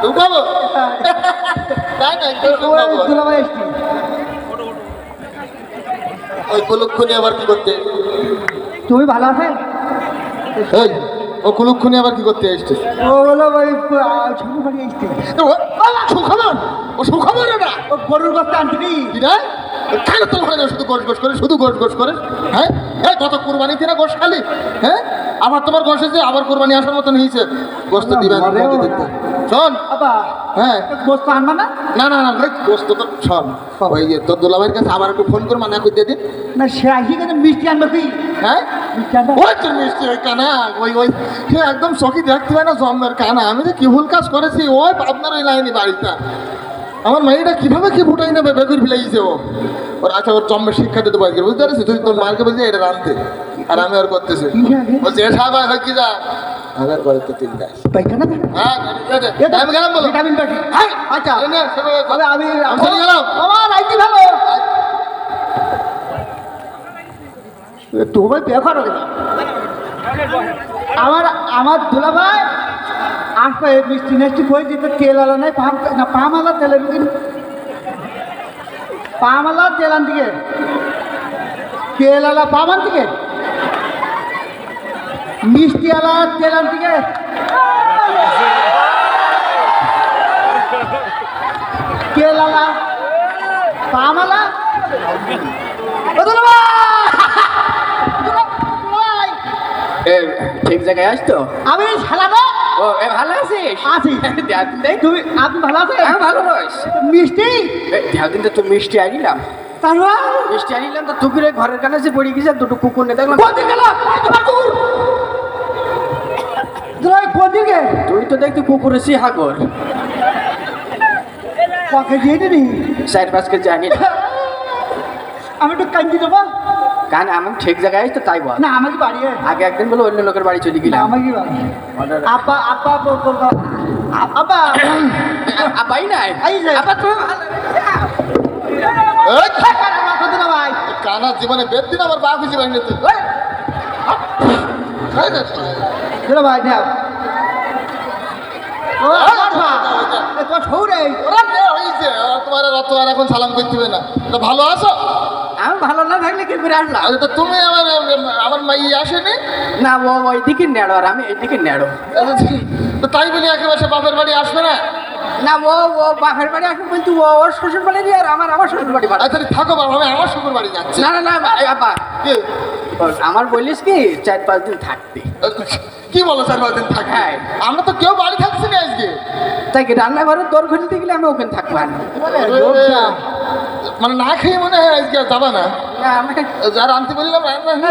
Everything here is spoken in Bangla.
ঢুকাবো তাই না দুলাভাই এসছি ওই কুলুক্ষণি আবার কি করতে তুমি ভালো আছেন এই ও কুলুক্ষণি আবার কি করতে এসছে ও বলো ওই ছোট বাড়ি এসছে সুখবর ও সুখবর না ও গরুর বাচ্চা আনতে কি না কেন তো ঘরে শুধু গোশ গোশ করে শুধু গোশ গোশ করে হ্যাঁ এই কত কুরবানি থেকে গোশ খালি হ্যাঁ আবার তোমার গোশ এসে আবার কুরবানি আসার মতন হয়েছে গোশ তো দিবেন শোন বাবা হ্যাঁ গোস্ত আনবা না না না না গোশ তো শোন ওই যে তোর দুলাভাইয়ের কাছে আবার একটু ফোন করে মানা করে দিয়ে দিন না সে আসি কিন্তু মিষ্টি আনবে কি হ্যাঁ মিষ্টি আনবে ওই তোর মিষ্টি ওই কানা ওই সে একদম চকি দেখতে হয় না জন্মের কানা আমি যে কি ভুল কাজ করেছি ওই আপনার ওই লাইনি বাড়িটা আমার মেয়েটা কিভাবে কি ফুটাই নেবে বেগুর ফেলাইছে ও ওর আচ্ছা ওর জন্মের শিক্ষা দিতে পারছি বুঝতে পারছিস তুই তোর মাকে বলছি এটা রাঁধতে আর আমি আর করতেছি বলছি এ সাহেব হয় কি যা আবার করে তো তিনটা পাইখানা হ্যাঁ আমি গেলাম বলো ভিটামিন পাখি আচ্ছা তাহলে আমি চলে গেলাম আমার আইটি ভালো তোমার ব্যবহার আমার আমার দুলাভাই আসবে মিষ্টি মিষ্টি বই দিতে তেল আলা নাই পাম না পাম আলা তেল পাম আলা তেল আন দিকে তেল আলা পাম আন দিকে মিষ্টি আলা তেল আন দিকে তেল আলা পাম আলা ঠিক জায়গায় আসতো আমি সালাদা ও ভালো আছিস আছি তুমি আপনি ভালো আছেন হ্যাঁ ভালো রয়েছ মিষ্টি দিন তো তুমি মিষ্টি আনিলাম তারপর মিষ্টি আনিলাম তো তুকুরে ঘরের কাছে যে পড়ে গেছে দুটো কুকুর নিয়ে দেখলাম কোথায় গেল কোদিকে তুই তো দেখতে কুকুর এসে হাগর পকে দিয়ে দিবি 4-5 কেজি আনি আমি একটু কান্দি দেবো কারণ আমি ঠিক জায়গায় তো তাই বল না আমাকে বাড়ি আগে একদিন বলে অন্য লোকের বাড়ি চলে গেলাম আমাকে বাড়ি আপা আপা আপা আপাই নাই এই যে আপা তুমি ভাই কানা জীবনে বেদ দিন আমার বাঘ জীবন নিতে ভাই নাও তোমার আর এখন সালাম করতে হবে না তো ভালো আছো আমি ভালো না থাকলে কি করে আসলাম তো তুমি আমার মাই আসেনি না ও ওইদিকে নেড়ো আর আমি এইদিকে নেড়ো তো তাই বলি একেবারে সে বাপের বাড়ি আসবে না না ও বাপের বাড়ি আসবে কিন্তু ওর শ্বশুর বাড়ি আর আমার শ্বশুর বাড়ি আচ্ছা থাকো বাবা আমি আমার শ্বশুর বাড়ি যাচ্ছি না না না আপা কি আমার বলিস কি 4-5 দিন থাকতে কি বলো 4-5 দিন থাকবে হ্যাঁ আমরা তো কেউ বাড়ি থাকছি না আজকে তাই কি রান্নাঘরের দর খুলতে গেলে আমি ওখানে থাকবো মানে না খেয়ে মনে হয় আজকে যাবা না না আমি যারা আনতে বললাম রান্না